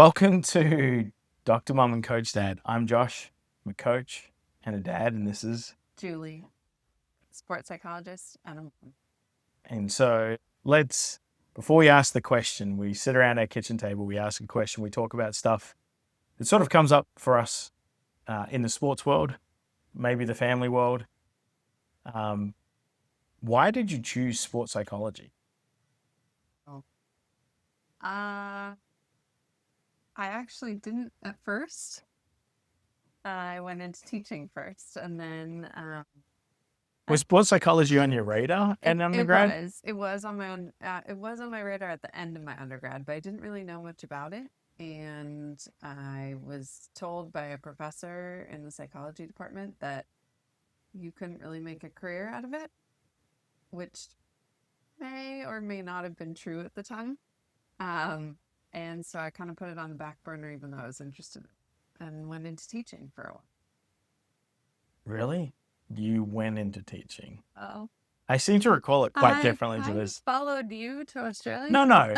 Welcome to Dr. Mum and Coach Dad. I'm Josh. I'm a coach and a dad, and this is. Julie, sports psychologist, And so before we ask the question, we sit around our kitchen table, we ask a question, we talk about stuff that sort of comes up for us in the sports world, maybe the family world. Why did you choose sports psychology? oh, I actually didn't at first. I went into teaching first, and then Was sports psychology on your radar it in it undergrad? was it was on my own. It was on my radar at the end of my undergrad, but I didn't really know much about it. And I was told by a professor in the psychology department that you couldn't really make a career out of it, which may or may not have been true at the time. Um, and so I kind of put it on the back burner, even though I was interested, and went into teaching for a while. Really? You went into teaching. Oh, I seem to recall it quite I differently to kind of this. followed you to Australia. No.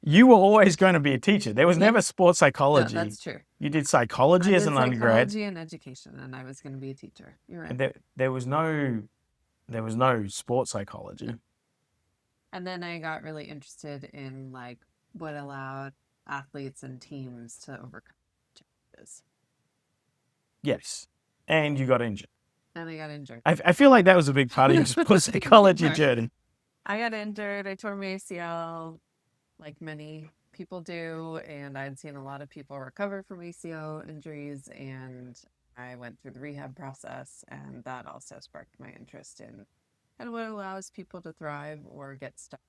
You were always going to be a teacher. There was Yeah, never sports no, psychology. that's true. You did I psychology as did an undergrad, psychology and education, and I was going to be a teacher. You're right. and there was no sports psychology. And then I got really interested in like what allowed athletes and teams to overcome challenges. Yes, and you got injured. And I got injured. I feel like that was a big part of your sports psychology journey. I got injured. I tore my ACL, like many people do, and I'd seen a lot of people recover from ACL injuries, and I went through the rehab process, and that also sparked my interest in and what allows people to thrive or get stuck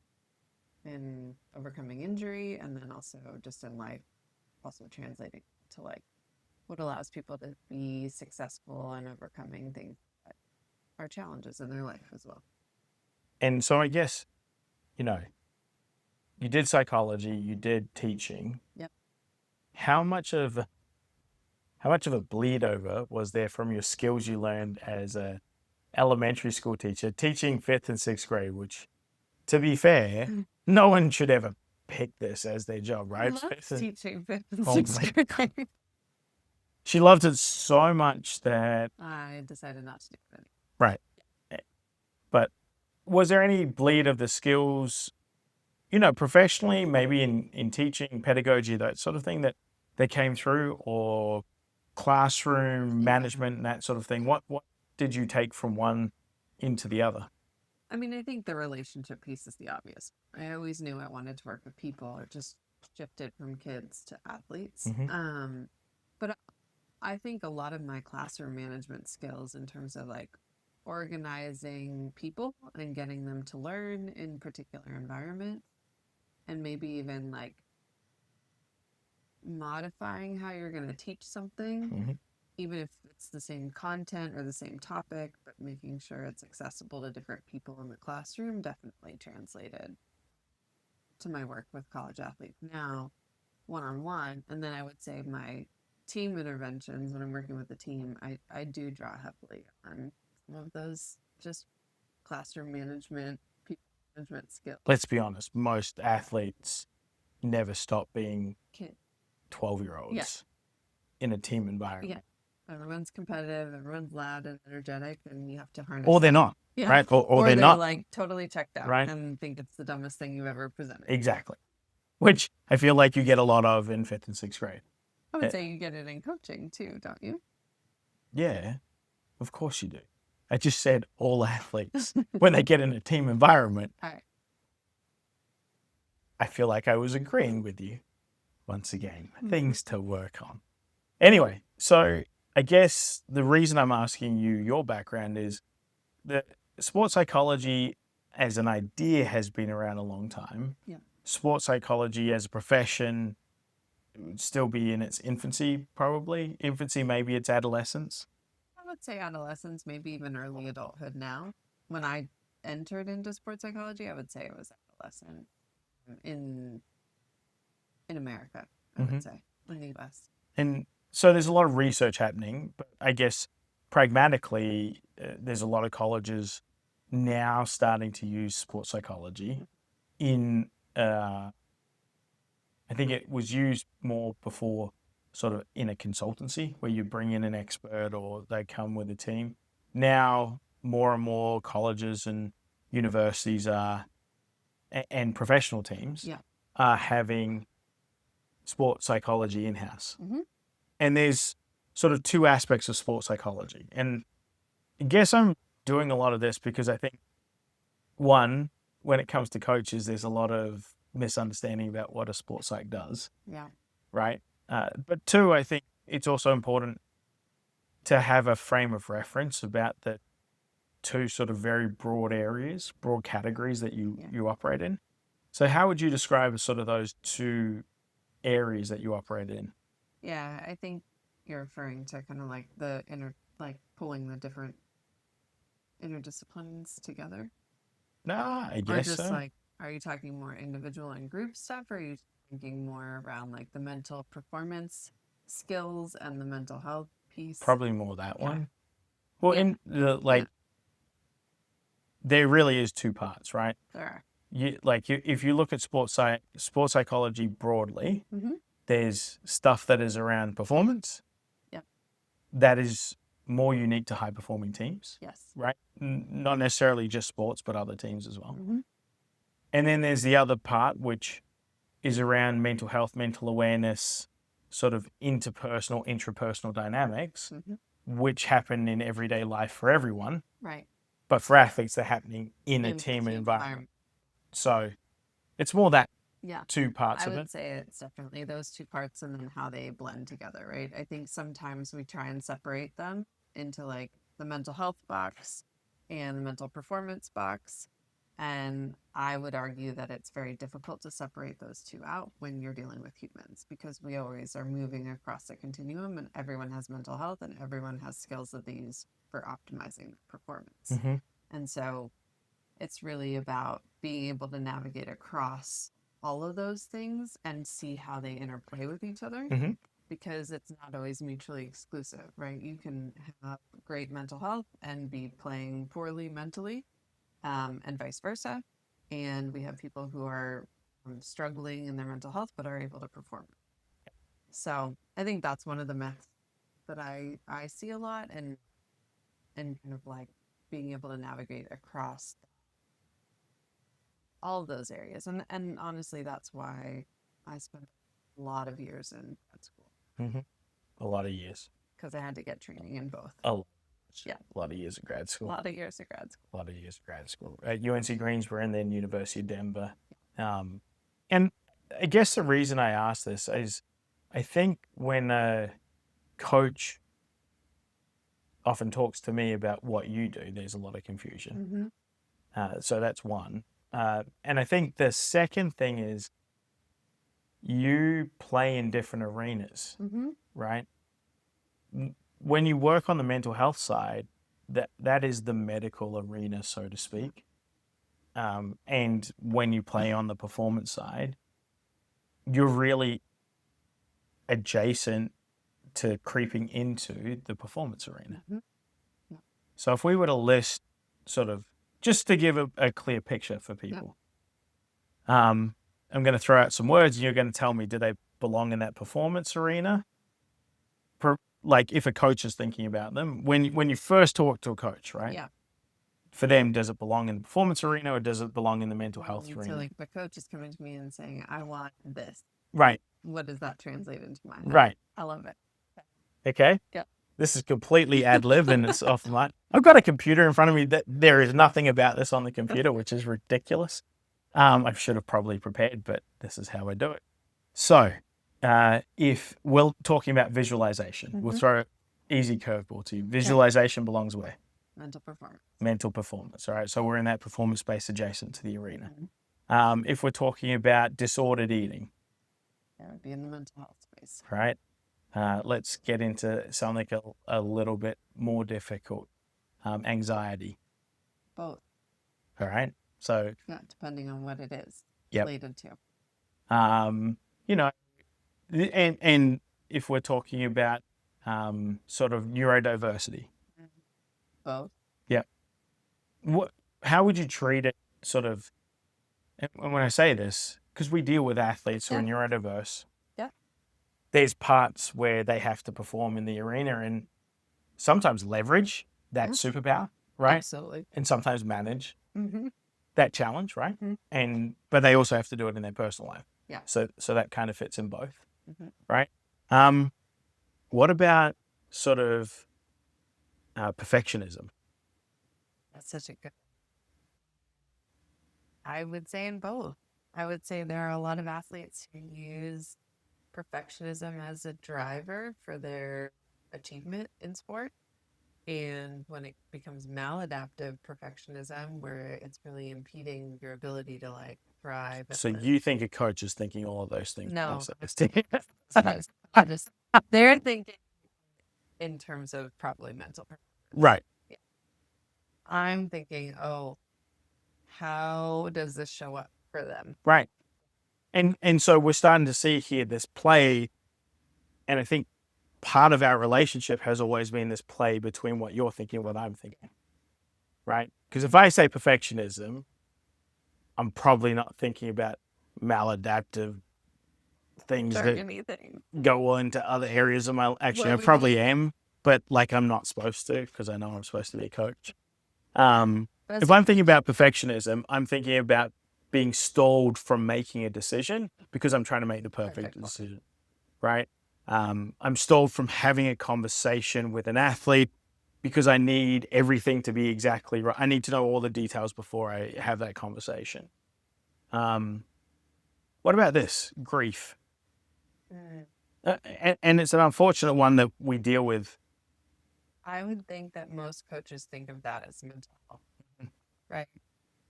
in overcoming injury, and then also just in life, also translating to like what allows people to be successful and overcoming things that are challenges in their life as well. And so I guess you know you did psychology, you did teaching. Yep. How much of how much of a bleed over was there from your skills you learned as a elementary school teacher, teaching fifth and sixth grade, which, to be fair, no one should ever pick this as their job, I right? love teaching fifth and Oh sixth my grade. God. She loved it so much that, I decided not to do it. right. But was there any bleed of the skills, professionally, maybe in teaching, pedagogy, that sort of thing that came through, or classroom Yeah. management and that sort of thing? What did you take from one into the other? I mean, I think the relationship piece is the obvious. I always knew I wanted to work with people. It just shifted from kids to athletes. Hmm. But I think a lot of my classroom management skills in terms of like organizing people and getting them to learn in particular environments and maybe even like modifying how you're going to teach something, Hmm. even if it's the same content or the same topic, but making sure it's accessible to different people in the classroom definitely translated to my work with college athletes now, one on one. And then I would say my team interventions when I'm working with the team, I do draw heavily on some of those just classroom management, people management skills. Let's be honest, most athletes never stop being Kid. 12-year-olds Yeah. in a team Yeah. environment. Everyone's competitive, everyone's loud and energetic, and you have to harness Or they're that. not, Yeah. right? Or they're they're not, like totally checked out right? and think it's the dumbest thing you've ever presented. Exactly. Which I feel like you get a lot of in fifth and sixth grade. I would say you get it in coaching too, don't you? Yeah, of course you do. I just said all athletes, when they get in a team environment, All right. I feel like I was agreeing with you once again. Things to work on. Anyway, so I guess the reason I'm asking you your background is that sports psychology as an idea has been around a long time. Yeah. Sports psychology as a profession would still be in its infancy, probably. Infancy, maybe it's adolescence. I would say adolescence, maybe even early adulthood now. When I entered into sports psychology, I would say it was adolescent in in America, I Hmm. would say, in the US. And so there's a lot of research happening, but I guess pragmatically, there's a lot of colleges now starting to use sports psychology in I think it was used more before sort of in a consultancy where you bring in an expert or they come with a team. Now, more and more colleges and universities and professional teams Yeah. are having sports psychology in-house. Mm-hmm. And there's sort of two aspects of sports psychology. And I guess I'm doing a lot of this because I think, one, when it comes to coaches, there's a lot of misunderstanding about what a sports psych does, Yeah. right? But two, I think it's also important to have a frame of reference about the two sort of very broad areas, broad categories that you operate in. So how would you describe sort of those two areas that you operate in? Yeah, I think you're referring to kind of like the like pulling the different interdisciplines together. Nah, I Or guess just so. like, are you talking more individual and group stuff? Or are you thinking more around like the mental performance skills and the mental health piece? Probably more that Yeah. one. Well, Yeah. in the Yeah. there really is two parts, right? There are. If you look at sports psychology broadly, Mm-hmm. there's stuff that is around performance Yep. that is more unique to high performing teams, Yes. right? Not necessarily just sports, but other teams as well. Mm-hmm. And then there's the other part, which is around mental health, mental awareness, sort of interpersonal, intrapersonal dynamics, Mm-hmm. which happen in everyday life for everyone. Right. But for athletes, they're happening in a In the team team environment. So it's more that Yeah. two parts I of would it. say it's definitely those two parts and then how they blend together, right? I think sometimes we try and separate them into like the mental health box and the mental performance box. And I would argue that it's very difficult to separate those two out when you're dealing with humans because we always are moving across the continuum and everyone has mental health and everyone has skills that they use for optimizing performance. Mm-hmm. And so it's really about being able to navigate across all of those things and see how they interplay with each other Mm-hmm. because it's not always mutually exclusive, right? You can have great mental health and be playing poorly mentally, and vice versa. And we have people who are struggling in their mental health but are able to perform. So I think that's one of the myths that I see a lot and kind of like being able to navigate across all of those areas. And honestly, that's why I spent a lot of years in grad school Mm-hmm. A lot of years. because I had to get training in both. Yeah, A lot of years of grad a school. lot of years of grad school. A lot of years of grad school. At UNC Greensboro and then University of Denver. And I guess the reason I ask this is I think when a coach often talks to me about what you do, there's a lot of confusion. Mm-hmm. So that's one. And I think the second thing is you play in different arenas, Mm-hmm. right? When you work on the mental health side, that is the medical arena, so to speak. And when you play on the performance side, you're really adjacent to creeping into the performance arena. Mm-hmm. Yeah. So if we were to list sort of just to give a clear picture for people, I'm going to throw out some words and you're going to tell me, do they belong in that performance arena? Like if a coach is thinking about them, when you first talk to a coach, right? Yeah. For them, does it belong in the performance arena or does it belong in the mental health So arena? like the coach is coming to me and saying, I want this. Right. What does that translate into my head? Right. I love it. Okay. Yeah. This is completely ad lib and it's off my. I've got a computer in front of me that there is nothing about this on the computer, which is ridiculous. I should have probably prepared, but this is how I do it. So, if we're talking about visualization, we'll throw easy curveball to you. Visualization belongs where? Mental performance. Mental performance. All right. So we're in that performance space adjacent to the arena. Mm-hmm. If we're talking about disordered eating, That would be in the mental health space. right? Let's get into something a little bit more difficult. Anxiety. Both. All right. So, Yeah, depending on what it is yep. related to. You know, and if we're talking about sort of neurodiversity. Both. Yep. How would you treat it sort of, and when I say this, because we deal with athletes who are Yeah. neurodiverse. Yeah. There's parts where they have to perform in the arena and sometimes leverage that Mhm. superpower, right? Absolutely. And sometimes manage Mm-hmm. that challenge, right? Mm-hmm. But they also have to do it in their personal life. Yeah. So that kind of fits in both, Mm-hmm. right? What about sort of perfectionism? That's such a good. I would say in both. I would say there are a lot of athletes who use perfectionism as a driver for their achievement in sport. And when it becomes maladaptive perfectionism, where it's really impeding your ability to like thrive. So you think a coach is thinking all of those things? No, Sorry. I just they're thinking in terms of probably mental performance. Right, Yeah. I'm thinking, oh, how does this show up for them? right. And so we're starting to see here this play, and I think part of our relationship has always been this play between what you're thinking and what I'm thinking, right? Because if I say perfectionism, I'm probably not thinking about maladaptive things that Anything. go into other areas of my. Actually, Well, I we both, probably am, but like I'm not supposed to because I know I'm supposed to be a coach. Um, that's if I'm thinking about perfectionism, I'm thinking about being stalled from making a decision because I'm trying to make the perfect perfect. decision, right? I'm stalled from having a conversation with an athlete because I need everything to be exactly right. I need to know all the details before I have that conversation. Um, what about this grief? Mm. And it's an unfortunate one that we deal with. I would think that most coaches think of that as mental health, right?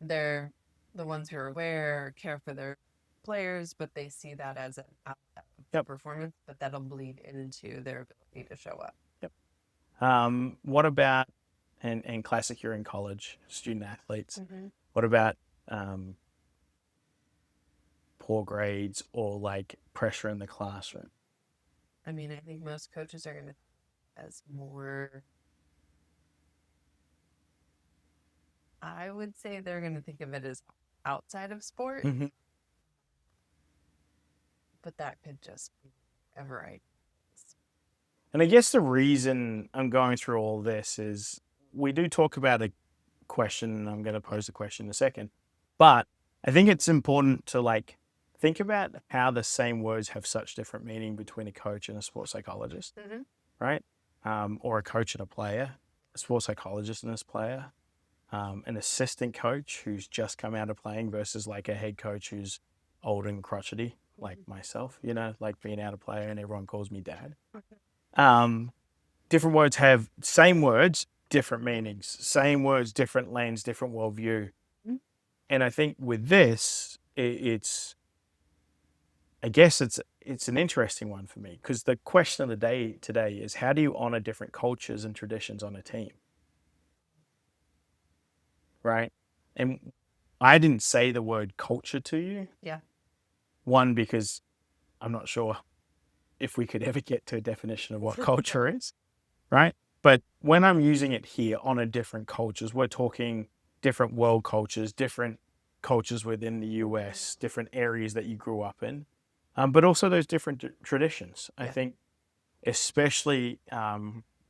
They're the ones who are aware, care for their players, but they see that as an outlet of Yep. performance, but that'll bleed into their ability to show up. Yep. What about and classic? You're in college, student athletes. Mm-hmm. What about um, poor grades or like pressure in the classroom? I mean, I think most coaches are going to as more. I would say they're going to think of it as outside of sport, Mm-hmm. but that could just be a variety. And I guess the reason I'm going through all this is we do talk about a question, and I'm going to pose the question in a second. But I think it's important to like think about how the same words have such different meaning between a coach and a sports psychologist, Mm-hmm. right? Or a coach and a player, a sports psychologist and a player, an assistant coach who's just come out of playing versus like a head coach who's old and crotchety, like myself, like being out of player and everyone calls me dad. Um, Different words have same words, different meanings, same words, different lens, different worldview. And I think with this, I guess it's an interesting one for me because the question of the day today is how do you honor different cultures and traditions on a team, right? And I didn't say the word culture to you. Yeah. One, because I'm not sure if we could ever get to a definition of what culture is, right? But when I'm using it here on a different cultures, we're talking different world cultures, different cultures within the US, different areas that you grew up in, but also those different traditions. I Yeah. think, especially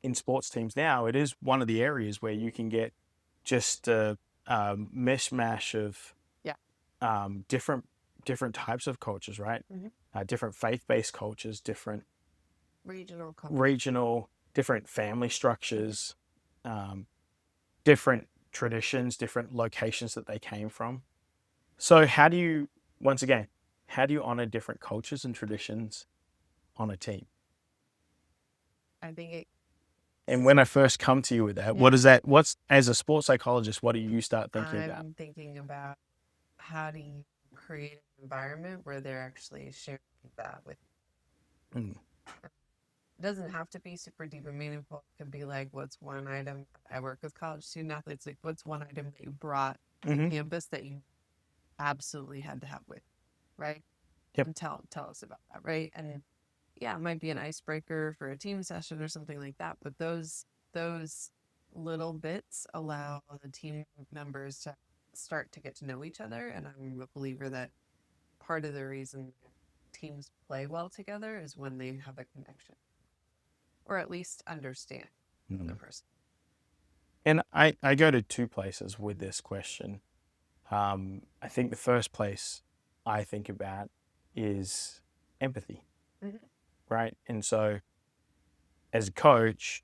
in sports teams now, it is one of the areas where you can get just a mishmash of Yeah. different types of cultures, right? Mm-hmm. Different faith-based cultures, different Regional culture. regional, different family structures, um, different traditions, different locations that they came from. So, once again, how do you honor different cultures and traditions on a team? I think it. And when I first come to you with that, Yeah. as a sports psychologist, what do you start thinking about? I'm thinking about how do you create an environment where they're actually sharing that with. Mm. It doesn't have to be super deep and meaningful. It could be like, what's one item? I work with college student athletes. Like, what's one item that you brought to Mm-hmm. campus that you absolutely had to have with, right? Yep. And tell us about that, right? And yeah, it might be an icebreaker for a team session or something like that. But those little bits allow the team members to start to get to know each other. And I'm a believer that part of the reason teams play well together is when they have a connection, or at least understand the person. And I go to two places with this question. I think the first place I think about is empathy, right? And so as a coach,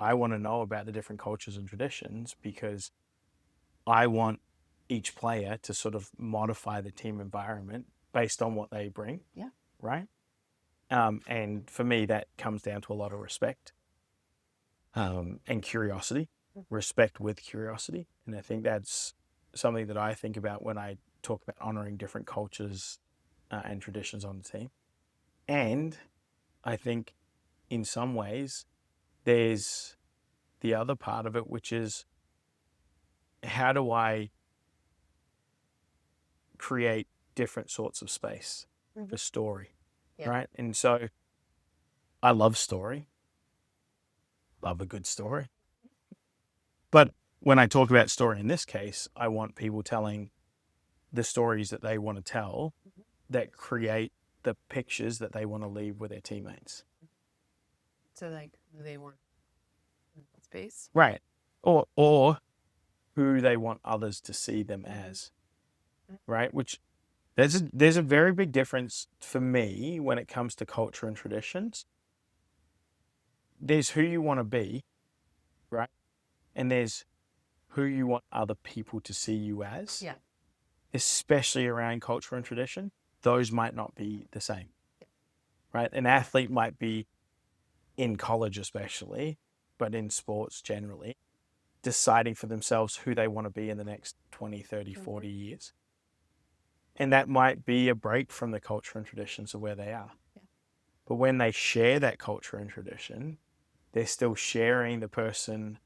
I want to know about the different cultures and traditions because I want each player to sort of modify the team environment based on what they bring. Yeah. Right. And for me, that comes down to a lot of respect and curiosity, respect with curiosity. And I think that's something that I think about when I talk about honoring different cultures and traditions on the team. And I think in some ways, there's the other part of it, which is how do I create different sorts of space for story, right? And so I love story, love a good story. But when I talk about story in this case, I want people telling the stories that they want to tell that create the pictures that they want to leave with their teammates. So like they want space. Right. Or who they want others to see them as. Right? Which there's a very big difference for me when it comes to culture and traditions. There's who you want to be, right? And there's who you want other people to see you as. Yeah. Especially around culture and tradition. Those might not be the same. Right? An athlete might be in college especially, but in sports generally, deciding for themselves who they want to be in the next 20, 30, 40 years. And that might be a break from the culture and traditions of where they are. Yeah. But when they share that culture and tradition, they're still sharing the person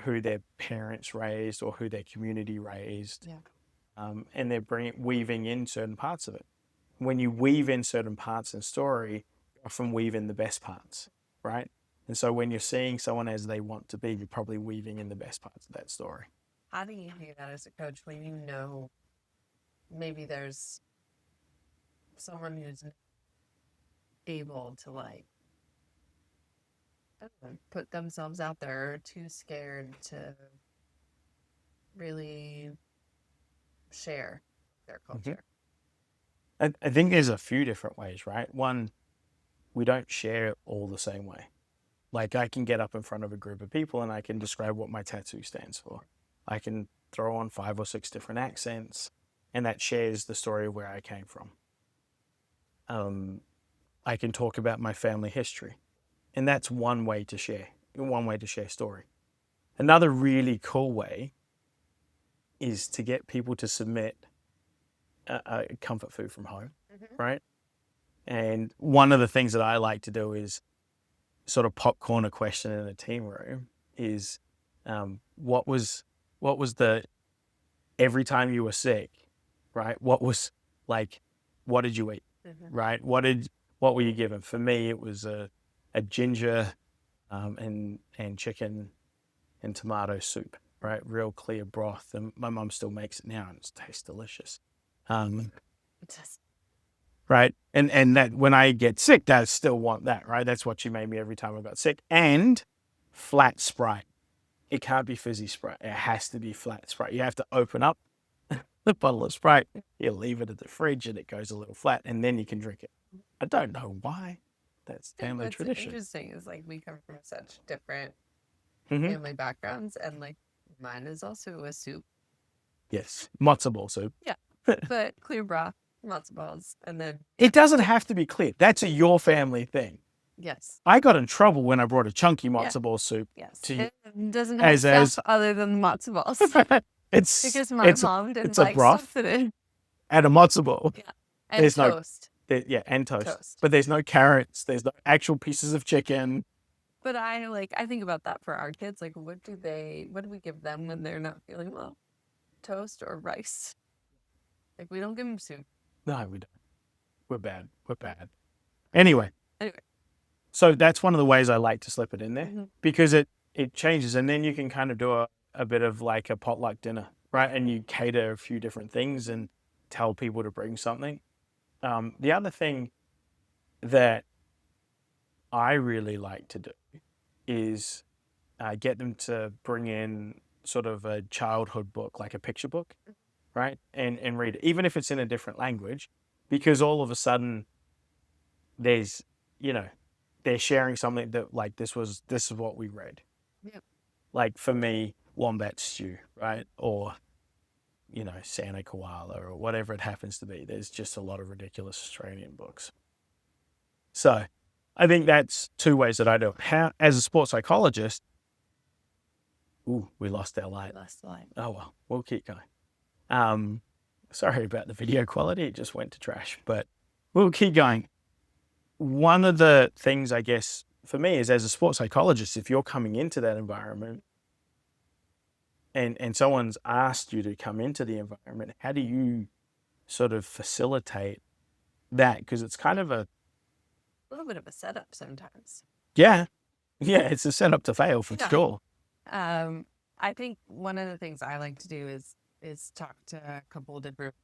who their parents raised or who their community raised. Yeah. And they're weaving in certain parts of it. When you weave in certain parts in story, you often weave in the best parts, right? And so when you're seeing someone as they want to be, you're probably weaving in the best parts of that story. How do you do that as a coach when you know maybe there's someone who's able to like put themselves out there, or too scared to really share their culture? I think there's a few different ways, right? One, we don't share it all the same way. Like I can get up in front of a group of people and I can describe what my tattoo stands for. I can throw on 5 or 6 different accents and that shares the story of where I came from. I can talk about my family history and that's one way to share story. Another really cool way is to get people to submit a comfort food from home, right? And one of the things that I like to do is sort of popcorn a question in a team room is what was the every time you were sick, right? What did you eat, right? What were you given? For me, it was a ginger and chicken and tomato soup, right? Real clear broth, and my mum still makes it now, and it tastes delicious. It does. Right. And that when I get sick, I still want that, right? That's what she made me every time I got sick. And flat Sprite. It can't be fizzy Sprite. It has to be flat Sprite. You have to open up the bottle of Sprite, you leave it at the fridge and it goes a little flat and then you can drink it. I don't know why. That's family tradition. Interesting is like we come from such different family backgrounds, and like mine is also a soup. Yes. Matzo ball soup. Yeah. But clear broth, matzo balls, and then it doesn't have to be clear. That's your family thing. yes. I got in trouble when I brought a chunky matzo ball soup. Yes. To you. It doesn't have stuff other than the matzo balls. Because my mom didn't like stuff in it. And a matzo ball. Yeah. And there's toast. And toast. But there's no carrots. There's no actual pieces of chicken. But I think about that for our kids. Like, what do we give them when they're not feeling well? Toast or rice? Like, we don't give them soup. No, we don't. We're bad. Anyway. So that's one of the ways I like to slip it in there because it changes. And then you can kind of do a bit of like a potluck dinner, right? And you cater a few different things and tell people to bring something. The other thing that I really like to do is get them to bring in sort of a childhood book, like a picture book, right? And read it, even if it's in a different language, because all of a sudden there's, you know, they're sharing something that like this is what we read. Yeah. Like for me, wombat stew, right? Or Santa koala or whatever it happens to be. There's just a lot of ridiculous Australian books. So I think that's two ways that I do it. How, as a sports psychologist, ooh, we lost our light. Less light. Oh well, we'll keep going. Sorry about the video quality; it just went to trash, but we'll keep going. One of the things I guess for me is as a sports psychologist, if you're coming into that environment and someone's asked you to come into the environment, how do you sort of facilitate that? Because it's kind of a little bit of a setup sometimes. yeah, it's a setup to fail for sure. I think one of the things I like to do is talk to a couple of different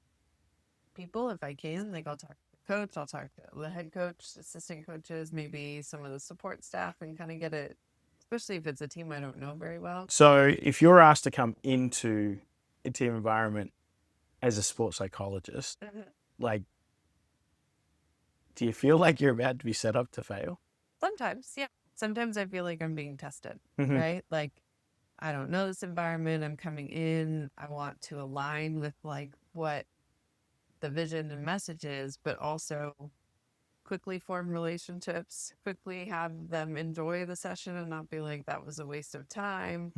people if I can. Like I'll talk to the coach, I'll talk to the head coach, assistant coaches, maybe some of the support staff, and kind of get it, especially if it's a team I don't know very well. So if you're asked to come into a team environment as a sports psychologist, like, do you feel like you're about to be set up to fail? Sometimes, yeah. Sometimes I feel like I'm being tested, right? Like, I don't know this environment. I'm coming in. I want to align with like what the vision and message is, but also quickly form relationships, quickly have them enjoy the session and not be like, that was a waste of time.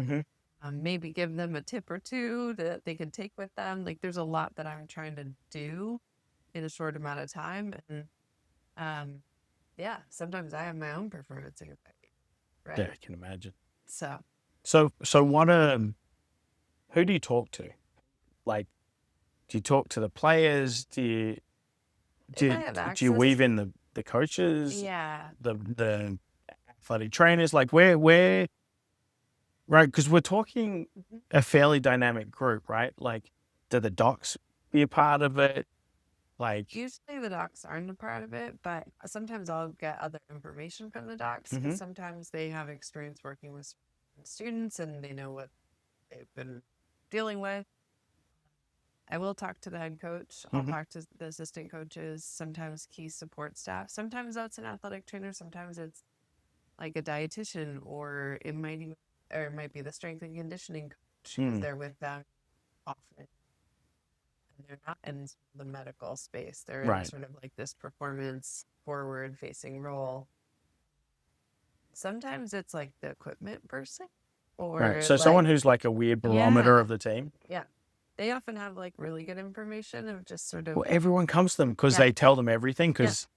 Maybe give them a tip or two that they can take with them. Like, there's a lot that I'm trying to do in a short amount of time. And yeah, sometimes I have my own performance anxiety, right? Yeah, I can imagine. So what who do you talk to? Like, do you talk to the players? Do you weave in the coaches? Yeah. The athletic trainers? Like where right? Because we're talking a fairly dynamic group, right? Like, do the docs be a part of it? Like usually the docs aren't a part of it, but sometimes I'll get other information from the docs because sometimes they have experience working with students and they know what they've been dealing with. I will talk to the head coach. I'll talk to the assistant coaches, sometimes key support staff. Sometimes that's an athletic trainer. Sometimes it's like a dietitian, or it might be the strength and conditioning coach because they're with them often. They're not in the medical space. They're in sort of like this performance forward facing role. Sometimes it's like the equipment person or so like, someone who's like a weird barometer of the team. Yeah. They often have like really good information of just sort of. Well, everyone comes to them because they tell them everything because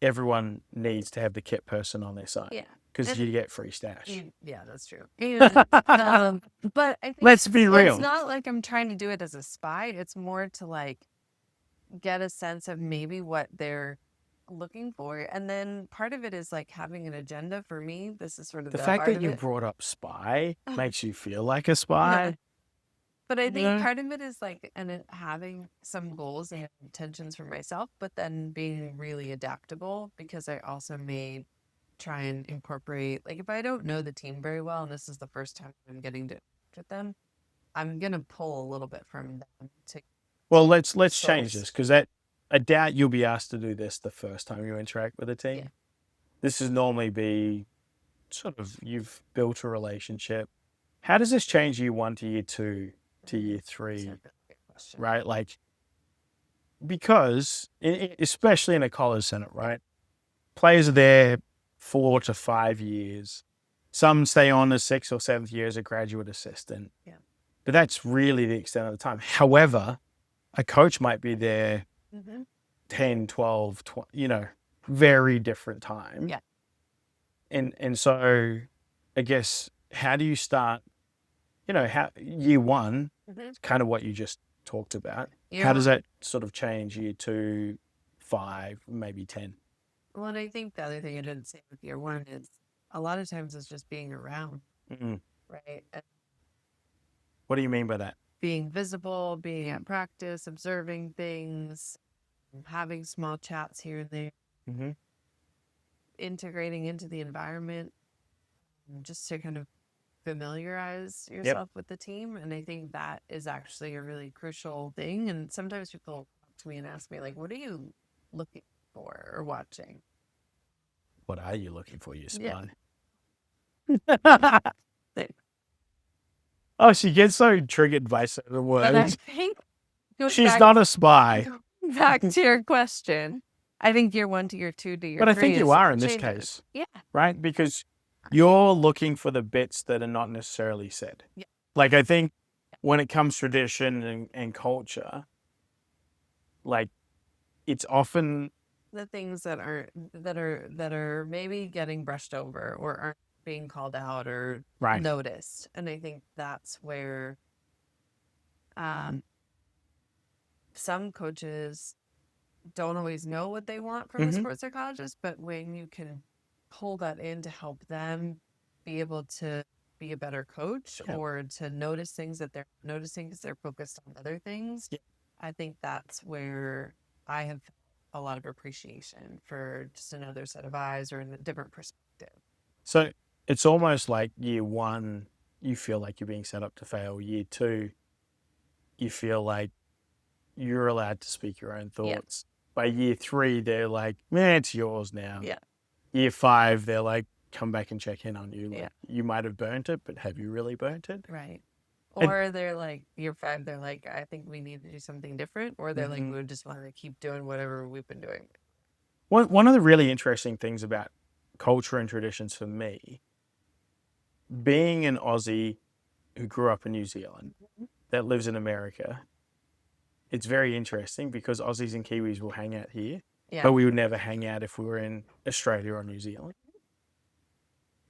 everyone needs to have the kit person on their side. Yeah. Because you get free stash. Yeah, that's true. And, but I think let's be real. It's not like I'm trying to do it as a spy. It's more to like get a sense of maybe what they're looking for. And then part of it is like having an agenda for me. This is sort of the fact that you brought up spy makes you feel like a spy. But I think part of it is like having some goals and intentions for myself, but then being really adaptable because I also may try and incorporate, like if I don't know the team very well and this is the first time I'm getting to with them, I'm gonna pull a little bit from them to. Well, let's change this because I doubt you'll be asked to do this the first time you interact with a team. Yeah. This is normally be sort of you've built a relationship. How does this change year 1 to year 2 to year 3? Right, like because especially in a college center, right? Players are there 4 to 5 years. Some stay on as 6th or 7th year as a graduate assistant. Yeah. But that's really the extent of the time. However, a coach might be there 10, 12, very different time. Yeah. And so I guess how do you start, how year 1, kind of what you just talked about. How does that sort of change year 2, 5, maybe 10? Well, and I think the other thing I didn't say with year 1 is a lot of times it's just being around, right? And what do you mean by that? being visible, being at practice, observing things, having small chats here and there, Mm-hmm. integrating into the environment, just to kind of familiarize Yep. yourself with the team. And I think that is actually a really crucial thing. And sometimes people come to me and ask me, like, what are you looking for or watching? What are you looking for, you Yeah. spy? They- Oh, she gets so triggered by certain But I words. think going She's back, not a spy. going back to your question, I think year 1 to year 2 to year But I 3 think you is are in this changes. case, Yeah. right? Because you're looking for the bits that are not necessarily said. Yeah. Like, I think when it comes to tradition and culture, like, it's often The things that are maybe getting brushed over or aren't being called out or right. noticed. And I think that's where um, some coaches don't always know what they want from a Mm-hmm. sports psychologist, but when you can pull that in to help them be able to be a better coach Yep. or to notice things that they're noticing because they're focused on other things, Yep. I think that's where I have a lot of appreciation for just another set of eyes or a different perspective. So it's almost like year 1, you feel like you're being set up to fail. Year 2, you feel like you're allowed to speak your own Yeah. thoughts. By year 3, they're like, man, it's yours now. Yeah. Year 5, they're like, come back and check in on you. Like, Yeah. you might have burnt it, but have you really burnt it? Right. And Or they're like, year 5, they're like, I think we need to do something different. Or they're like, Mhm. we just want to keep doing whatever we've been doing. one of the really interesting things about culture and traditions for me, being an Aussie who grew up in New Zealand that lives in America, it's very interesting because Aussies and Kiwis will hang out here, Yeah. but we would never hang out if we were in Australia or New Zealand.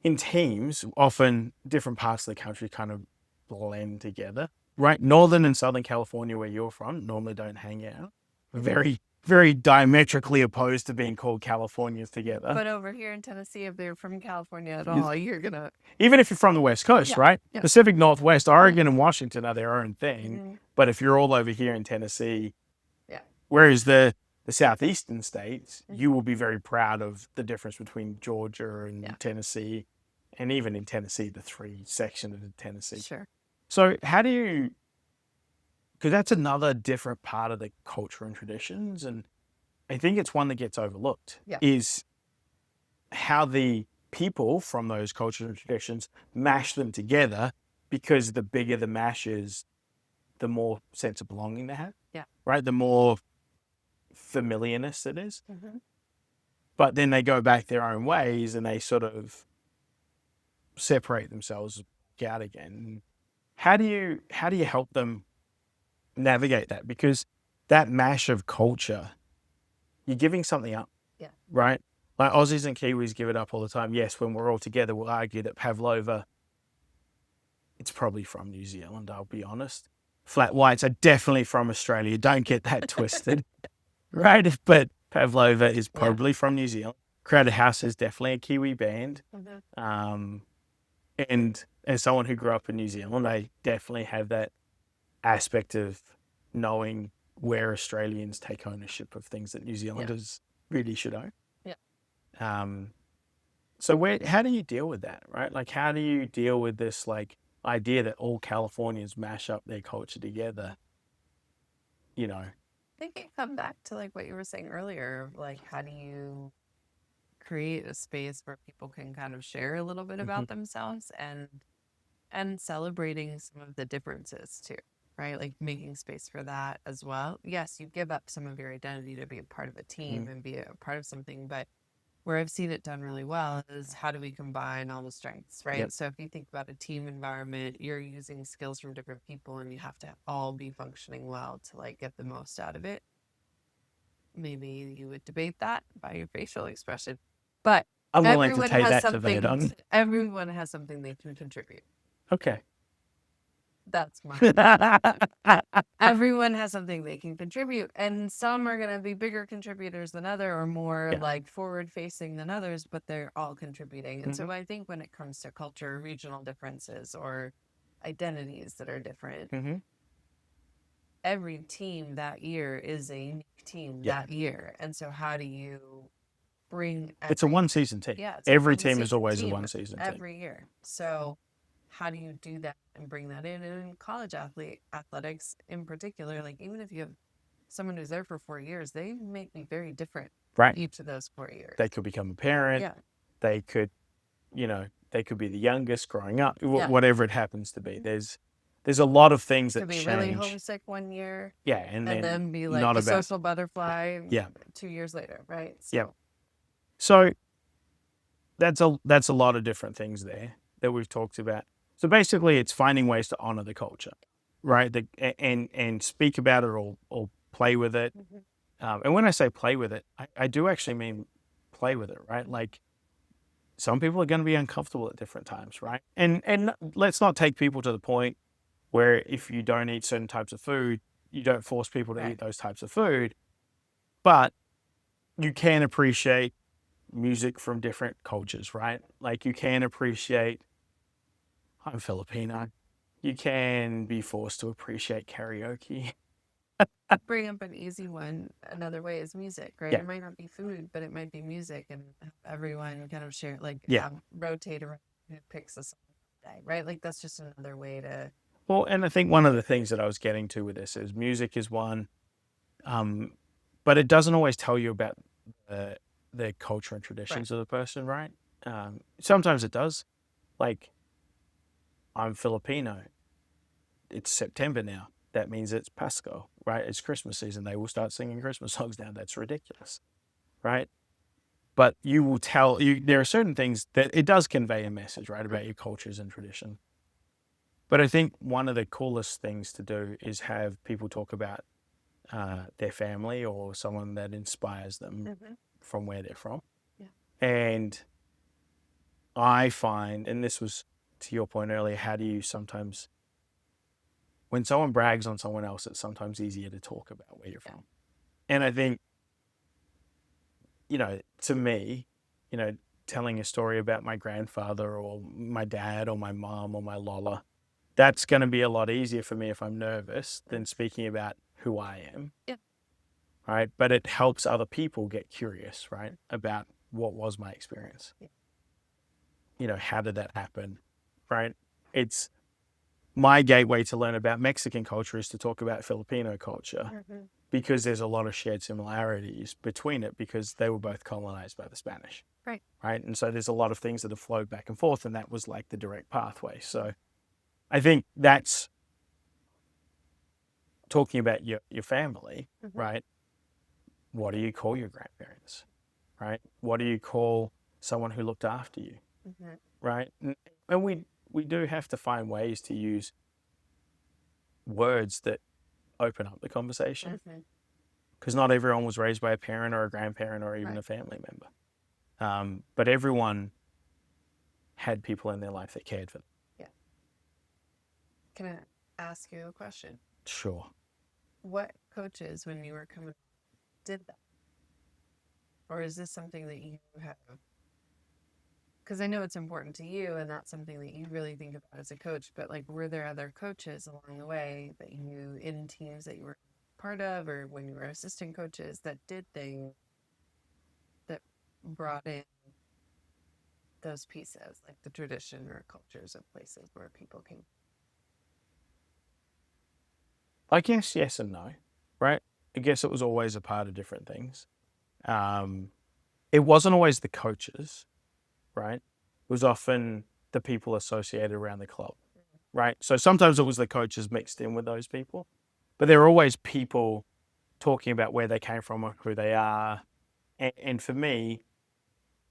In teams, often different parts of the country kind of blend together, right? Northern and Southern California, where you're from, normally don't hang out. Very, very diametrically opposed to being called Californians together. But over here in Tennessee, if they're from California at Yes. all, you're going to. Even if you're from the West Coast, Yeah, right? yeah. Pacific Northwest, Oregon and Washington are their own thing. Mhm. But if you're all over here in Tennessee, Yeah. whereas the southeastern states, Mhm. you will be very proud of the difference between Georgia and Yeah. Tennessee, and even in Tennessee, the 3 sections of Tennessee. Sure. So how do you, because that's another different part of the culture and traditions, and I think it's one that gets overlooked, Yeah. is how the people from those cultures and traditions mash them together, because the bigger the mash is, the more sense of belonging they have. Yeah. Right? The more familiarness it is. Mm-hmm. But then they go back their own ways and they sort of separate themselves out again. How do you help them navigate that? Because that mash of culture, you're giving something up. Yeah. Right? Like Aussies and Kiwis give it up all the time. Yes, when we're all together, we'll argue that pavlova, it's probably from New Zealand, I'll be honest. Flat whites are definitely from Australia. Don't get that twisted. Right? But pavlova is probably from New Zealand. Crowded House is definitely a Kiwi band. Mm-hmm. And as someone who grew up in New Zealand, I definitely have that aspect of knowing where Australians take ownership of things that New Zealanders really should own. Yeah. So how do you deal with that, right? Like, how do you deal with this, like, idea that all Californians mash up their culture together? You know, I think it come back to like what you were saying earlier, like how do you create a space where people can kind of share a little bit about themselves and celebrating some of the differences too, right? Like making space for that as well. Yes, you give up some of your identity to be a part of a team and be a part of something, but where I've seen it done really well is how do we combine all the strengths, right? Yep. So if you think about a team environment, you're using skills from different people and you have to all be functioning well to like get the most out of it. Maybe you would debate that by your facial expression, but I'm willing to everyone take has that debate on. something. Everyone has something they can contribute. Okay. That's my. Everyone has something they can contribute, and some are going to be bigger contributors than other, or more like forward facing than others, but they're all contributing. And so I think when it comes to culture, regional differences, or identities that are different, every team that year is a unique team Yeah. that year. And so how do you bring It's a every, one-season team. yeah, it's a Every one team is season always a team one-season team. every year. So how do you do that and bring that in? And in college athletics in particular, like even if you have someone who's there for 4 years, they may be very different Right. each of those 4 years. They could become a parent. Yeah. They could, they could be the youngest growing up, Yeah. whatever it happens to be. There's a lot of things that Could be change. really homesick one year. Yeah, and then be like not the about social butterfly yeah. 2 years later, right? So, Yeah. So that's a lot of different things there that we've talked about. So basically, it's finding ways to honor the culture, right? And speak about it or play with it. And when I say play with it, I do actually mean play with it, right? Like some people are going to be uncomfortable at different times, right? And let's not take people to the point where if you don't eat certain types of food, you don't force people to Right. eat those types of food. But you can appreciate music from different cultures, right? Like you can appreciate, I'm Filipino. You can be forced to appreciate karaoke. bring up an easy one. Another way is music, right? Yeah. It might not be food, but it might be music, and everyone kind of share, like, Yeah. rotate around who picks a song that day, right? Like that's just another way to. Well, and I think one of the things that I was getting to with this is music is one, but it doesn't always tell you about the culture and traditions of the person, right? Sometimes it does. Like, I'm Filipino. It's September now. That means it's Pasko, right? It's Christmas season. They will start singing Christmas songs now. That's ridiculous, right? But you will tell you there are certain things that it does convey a message, right, about your cultures and tradition. But I think one of the coolest things to do is have people talk about their family or someone that inspires them from where they're from. Yeah. And I find, and this was to your point earlier, how do you sometimes, when someone brags on someone else, it's sometimes easier to talk about where you're from. And I think, to me, telling a story about my grandfather or my dad or my mom or my Lola, that's going to be a lot easier for me if I'm nervous than speaking about who I am. Yeah. Right. But it helps other people get curious, right, about what was my experience. Yeah. How did that happen? Right. It's my gateway to learn about Mexican culture is to talk about Filipino culture because there's a lot of shared similarities between it because they were both colonized by the Spanish. Right. Right. And so there's a lot of things that have flowed back and forth, and that was like the direct pathway. So I think that's talking about your family, right? What do you call your grandparents, right? What do you call someone who looked after you, right? And we do have to find ways to use words that open up the conversation because not everyone was raised by a parent or a grandparent or even a family member. But everyone had people in their life that cared for them. Yeah. Can I ask you a question? Sure. What coaches, when you were coming, did that? Or is this something that you have? Because I know it's important to you and that's something that you really think about as a coach, but like, were there other coaches along the way that you, in teams that you were part of, or when you were assistant coaches that did things that brought in those pieces, like the tradition or cultures of places where people came? I guess yes and no, right? I guess it was always a part of different things. It wasn't always the coaches, right? It was often the people associated around the club, right? So sometimes it was the coaches mixed in with those people, but there were always people talking about where they came from or who they are. And for me,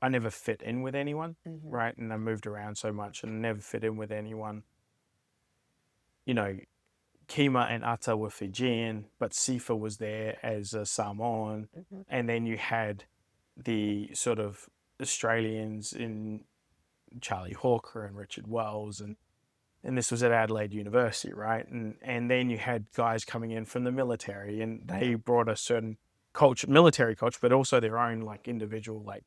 I never fit in with anyone, right? And I moved around so much and never fit in with anyone. Kima and Atta were Fijian, but Sifa was there as a Samoan. And then you had the sort of Australians in Charlie Hawker and Richard Wells, and this was at Adelaide University, right? And then you had guys coming in from the military, and they brought a certain culture, military culture, but also their own like individual, like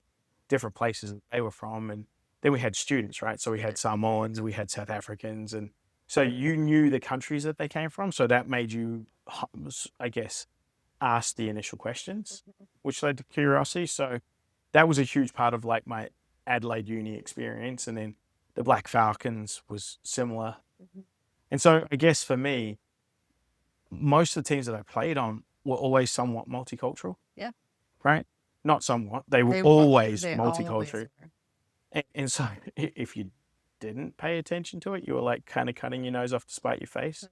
different places that they were from. And then we had students, right? So we had Samoans, we had South Africans, and So you knew the countries that they came from, so that made you, I guess, ask the initial questions, which led to curiosity. So that was a huge part of like my Adelaide uni experience, and then the Black Falcons was similar. Mhm. And so I guess for me, most of the teams that I played on were always somewhat multicultural, Yeah. right? Not somewhat, they were They were, always they always multicultural. were. And so if you didn't pay attention to it, you were like kind of cutting your nose off to spite your face.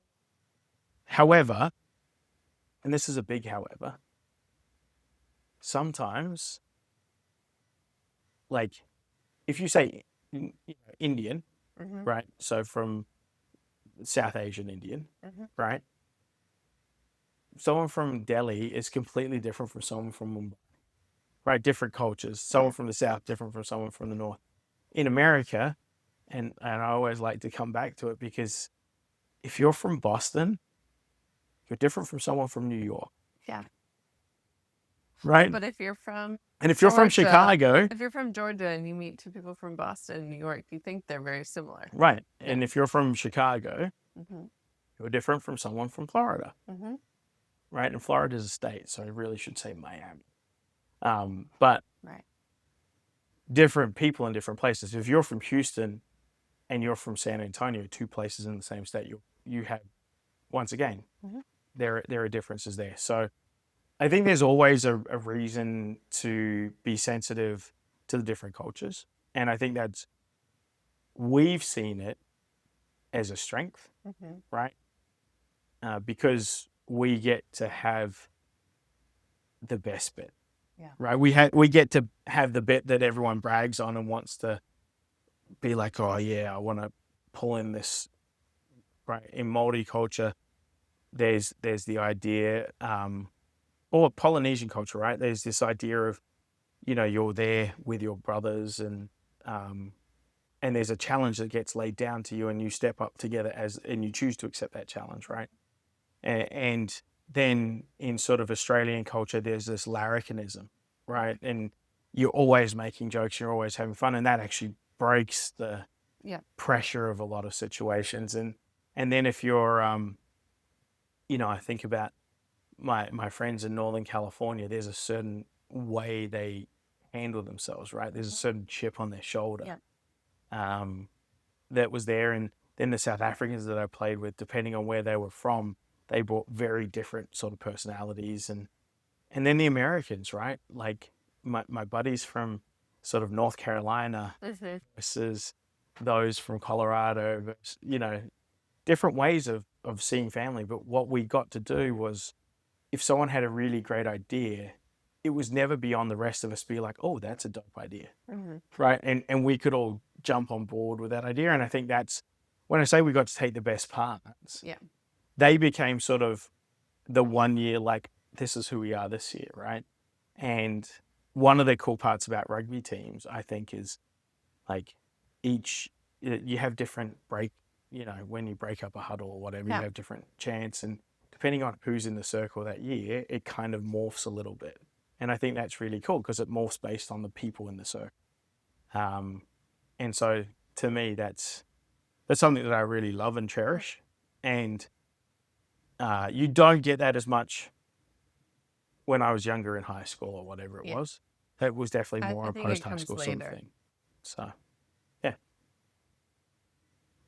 However, and this is a big however, sometimes, like, if you say Indian, Mm-hmm. right? So from South Asian Indian, Mm-hmm. right? Someone from Delhi is completely different from someone from Mumbai, right? Different cultures. Someone Yeah. from the South, different from someone from the North. In America, and I always like to come back to it because if you're from Boston, you're different from someone from New York, Yeah. right? But if you're from And if you're from Georgia, Chicago, if you're from Georgia and you meet two people from Boston and New York, you think they're very similar. right? Yeah. And if you're from Chicago, Mm-hmm. you're different from someone from Florida, Mm-hmm. right? And Florida is a state, so I really should say Miami. But Right. different people in different places. If you're from Houston and you're from San Antonio, two places in the same state, you have, once again, Mm-hmm. there are differences there. So I think there's always a reason to be sensitive to the different cultures, and I think that's, we've seen it as a strength, Mm-hmm. right? Because we get to have the best bit, Yeah. right? We get to have the bit that everyone brags on and wants to be like, oh yeah, I want to pull in this, right? In multicultural, there's the idea, or Polynesian culture, right? There's this idea of, you're there with your brothers, um, and there's a challenge that gets laid down to you, and you step up together and you choose to accept that challenge, right? And then in sort of Australian culture, there's this larrikinism, right? And you're always making jokes, you're always having fun, and that actually breaks the Yeah. pressure of a lot of situations. And then if you're, I think about my friends in Northern California, there's a certain way they handle themselves, right? There's a certain chip on their shoulder, Yeah. um, that was there. And then the South Africans that I played with, depending on where they were from, they brought very different sort of personalities. And then the Americans, right? Like my buddies from sort of North Carolina Mm-hmm. versus those from Colorado, versus, different ways of seeing family. But what we got to do was, if someone had a really great idea, it was never beyond the rest of us be like, oh, that's a dope idea, Mm-hmm. right? And we could all jump on board with that idea. And I think that's when I say we got to take the best parts, Yeah. they became sort of the 1 year, like, this is who we are this year, right? And one of the cool parts about rugby teams, I think, is like each, you have different when you break up a huddle or whatever, you Yeah. have different chants. And depending on who's in the circle that year, it kind of morphs a little bit. And I think that's really cool because it morphs based on the people in the circle. And so to me, that's something that I really love and cherish. And you don't get that as much when I was younger in high school or whatever it Yeah. was. It was definitely more I a think it post high comes school sort of later. thing. So, yeah.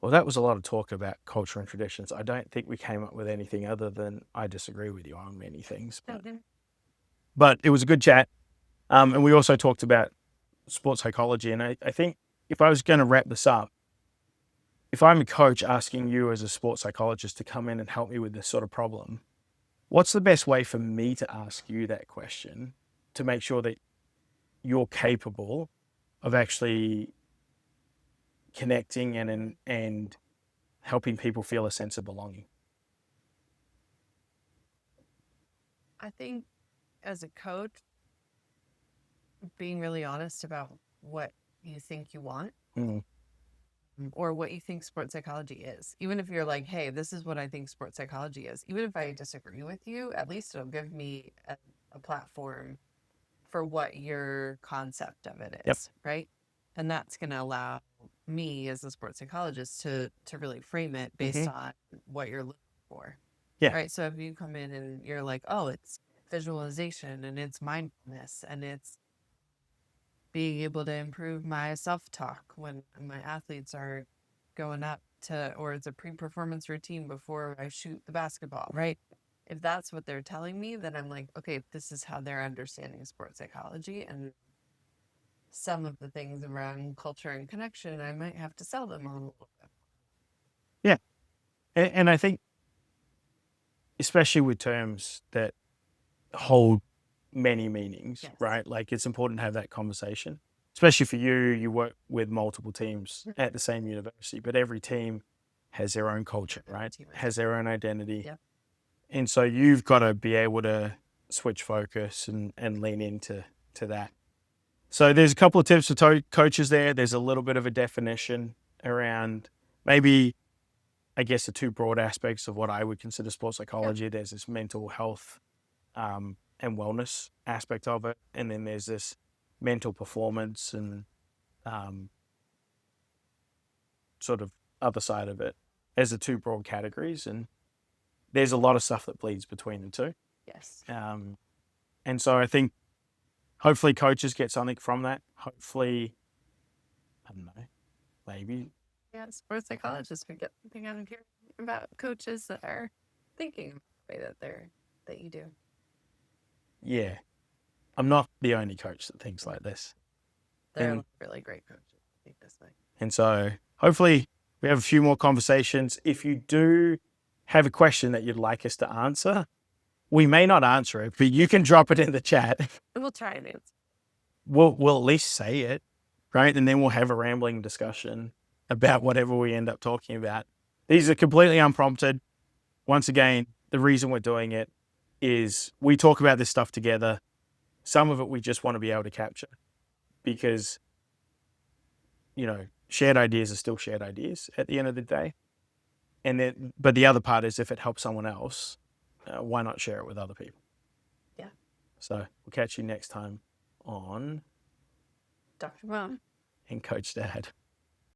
Well, that was a lot of talk about culture and traditions. I don't think we came up with anything other than I disagree with you on many things, but it was a good chat. And we also talked about sports psychology. And I think if I was going to wrap this up, if I'm a coach asking you as a sports psychologist to come in and help me with this sort of problem, what's the best way for me to ask you that question to make sure that you're capable of actually connecting and helping people feel a sense of belonging? I think as a coach, being really honest about what you think you want Mm, or what you think sports psychology is. Even if you're like, hey, this is what I think sports psychology is. Even if I disagree with you, at least it'll give me a platform for what your concept of it yep. is, right? And that's going to allow me as a sports psychologist to really frame it based Hmm. on what you're looking for. Yeah. Right. So if you come in and you're like, oh, it's visualization and it's mindfulness and it's being able to improve my self talk when my athletes are going up to, or it's a pre performance routine before I shoot the basketball, right? If that's what they're telling me, then I'm like, okay, this is how they're understanding sports psychology. And some of the things around culture and connection, I might have to sell them on a little bit. Yeah. And I think, especially with terms that hold many meanings, Yes. right? Like it's important to have that conversation, especially for you. You work with multiple teams at the same university, but every team has their own culture, right? Has their own identity. Yep. And so you've got to be able to switch focus and lean into that. So there's a couple of tips for coaches there. There's a little bit of a definition around maybe, I guess, the two broad aspects of what I would consider sports psychology. There's this mental health and wellness aspect of it, and then there's this mental performance and um, sort of other side of it as the two broad categories. And there's a lot of stuff that bleeds between the two. Yes. And so I think hopefully coaches get something from that. Hopefully, I don't know, maybe. Yeah, sports psychologists we get something out of here about coaches that are thinking the way that you do. Yeah, I'm not the only coach that thinks like this. They're And really great coaches. I think this way. And so hopefully we have a few more conversations. If you do have a question that you'd like us to answer, we may not answer it, but you can drop it in the chat. We'll try and answer. We'll at least say it, right? And then we'll have a rambling discussion about whatever we end up talking about. These are completely unprompted. Once again, the reason we're doing it is we talk about this stuff together. Some of it we just want to be able to capture because, shared ideas are still shared ideas at the end of the day. And then, but the other part is if it helps someone else, why not share it with other people? Yeah. So we'll catch you next time on Dr. Mom and Coach Dad.